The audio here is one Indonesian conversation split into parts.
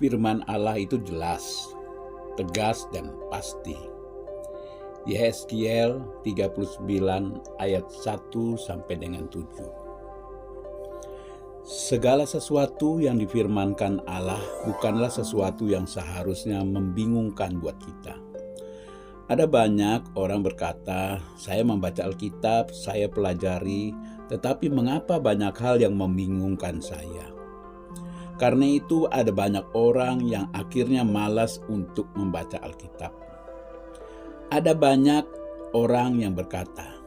firman Allah itu jelas, tegas dan pasti. Yehezkiel 39 ayat 1 sampai dengan 7. Segala sesuatu yang difirmankan Allah bukanlah sesuatu yang seharusnya membingungkan buat kita. Ada banyak orang berkata, saya membaca Alkitab, saya pelajari, tetapi mengapa banyak hal yang membingungkan saya? Karena itu ada banyak orang yang akhirnya malas untuk membaca Alkitab. Ada banyak orang yang berkata,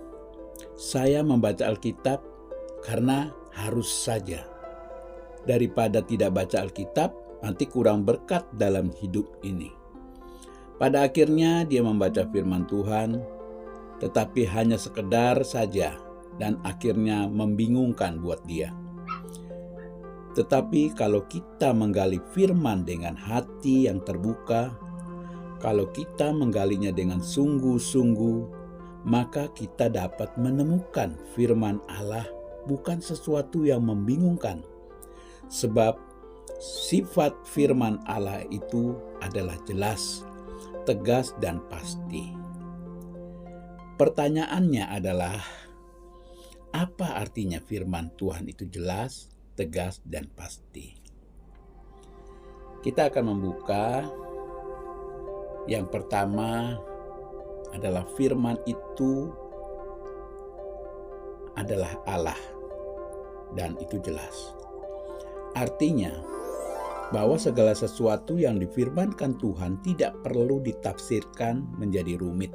saya membaca Alkitab karena harus saja. Daripada tidak baca Alkitab, nanti kurang berkat dalam hidup ini. Pada akhirnya dia membaca firman Tuhan, tetapi hanya sekedar saja dan akhirnya membingungkan buat dia. Tetapi kalau kita menggali firman dengan hati yang terbuka, kalau kita menggalinya dengan sungguh-sungguh, maka kita dapat menemukan firman Allah bukan sesuatu yang membingungkan. Sebab sifat firman Allah itu adalah jelas, tegas dan pasti. Pertanyaannya adalah, apa artinya firman Tuhan itu jelas, tegas dan pasti? Kita akan membuka. Yang pertama adalah firman itu adalah Allah dan itu jelas. Artinya bahwa segala sesuatu yang difirmankan Tuhan tidak perlu ditafsirkan menjadi rumit.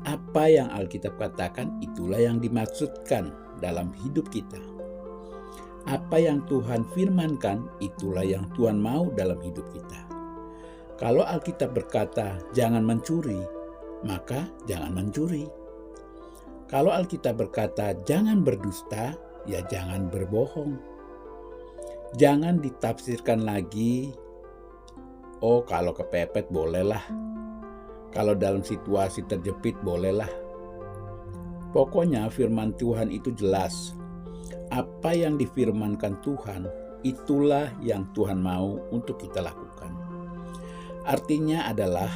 Apa yang Alkitab katakan itulah yang dimaksudkan dalam hidup kita. Apa yang Tuhan firmankan itulah yang Tuhan mau dalam hidup kita. Kalau Alkitab berkata jangan mencuri, maka jangan mencuri. Kalau Alkitab berkata jangan berdusta, ya jangan berbohong. Jangan ditafsirkan lagi, oh kalau kepepet bolehlah, kalau dalam situasi terjepit bolehlah. Pokoknya firman Tuhan itu jelas. Apa yang difirmankan Tuhan, itulah yang Tuhan mau untuk kita lakukan. Artinya adalah,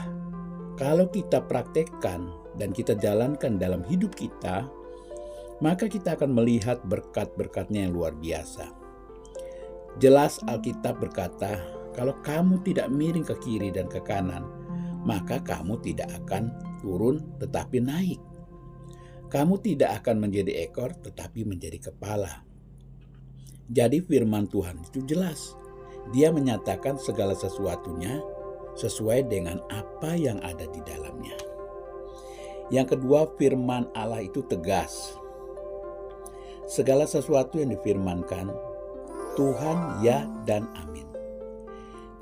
kalau kita praktekkan dan kita jalankan dalam hidup kita, maka kita akan melihat berkat-berkatnya yang luar biasa. Jelas Alkitab berkata, kalau kamu tidak miring ke kiri dan ke kanan, maka kamu tidak akan turun tetapi naik. Kamu tidak akan menjadi ekor tetapi menjadi kepala. Jadi firman Tuhan itu jelas. Dia menyatakan segala sesuatunya sesuai dengan apa yang ada di dalamnya. Yang kedua, firman Allah itu tegas. Segala sesuatu yang difirmankan, Tuhan ya dan amin.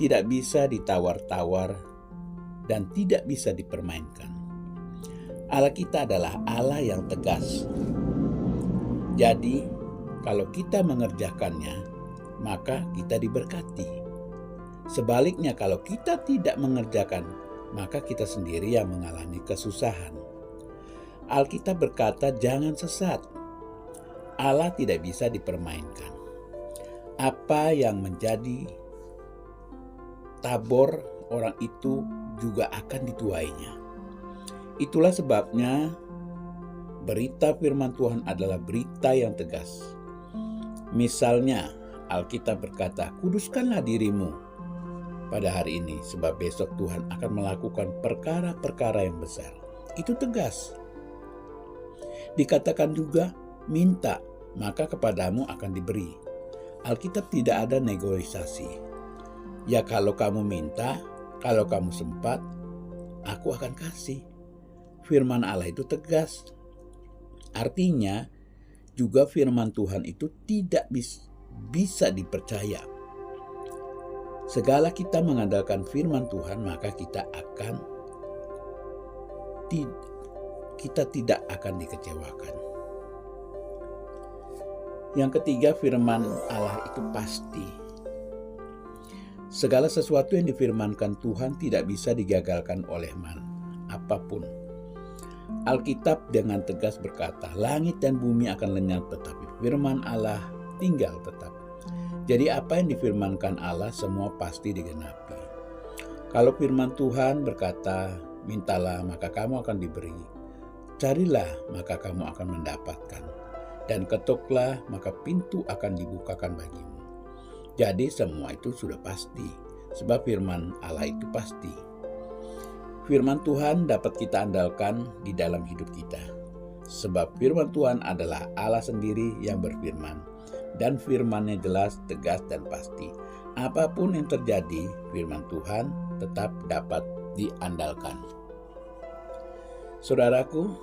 Tidak bisa ditawar-tawar dan tidak bisa dipermainkan. Allah kita adalah Allah yang tegas. Jadi, kalau kita mengerjakannya, maka kita diberkati. Sebaliknya, kalau kita tidak mengerjakan, maka kita sendiri yang mengalami kesusahan. Alkitab berkata, jangan sesat. Allah tidak bisa dipermainkan. Apa yang menjadi tabor orang itu juga akan dituainya. Itulah sebabnya berita firman Tuhan adalah berita yang tegas. Misalnya Alkitab berkata, kuduskanlah dirimu pada hari ini, sebab besok Tuhan akan melakukan perkara-perkara yang besar. Itu tegas. Dikatakan juga, minta, maka kepadamu akan diberi. Alkitab tidak ada negosiasi. Ya kalau kamu minta, kalau kamu sempat, aku akan kasih. Firman Allah itu tegas. Artinya juga firman Tuhan itu tidak bisa dipercaya. Segala kita mengandalkan firman Tuhan, maka kita tidak akan dikecewakan. Yang ketiga, firman Allah itu pasti. Segala sesuatu yang difirmankan Tuhan tidak bisa digagalkan oleh apapun. Alkitab dengan tegas berkata, langit dan bumi akan lenyap tetapi firman Allah tinggal tetap. Jadi apa yang difirmankan Allah semua pasti digenapi. Kalau firman Tuhan berkata, mintalah maka kamu akan diberi, carilah maka kamu akan mendapatkan, dan ketoklah maka pintu akan dibukakan bagimu. Jadi semua itu sudah pasti, sebab firman Allah itu pasti. Firman Tuhan dapat kita andalkan di dalam hidup kita, sebab firman Tuhan adalah Allah sendiri yang berfirman, dan firman-Nya jelas, tegas, dan pasti. Apapun yang terjadi, firman Tuhan tetap dapat diandalkan. Saudaraku,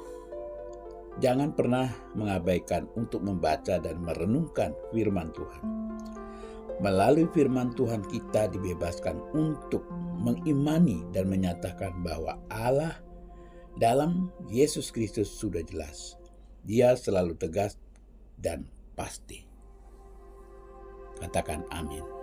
jangan pernah mengabaikan untuk membaca dan merenungkan firman Tuhan. Melalui firman Tuhan kita dibebaskan untuk mengimani dan menyatakan bahwa Allah dalam Yesus Kristus sudah jelas. Dia selalu tegas dan pasti. Katakan amin.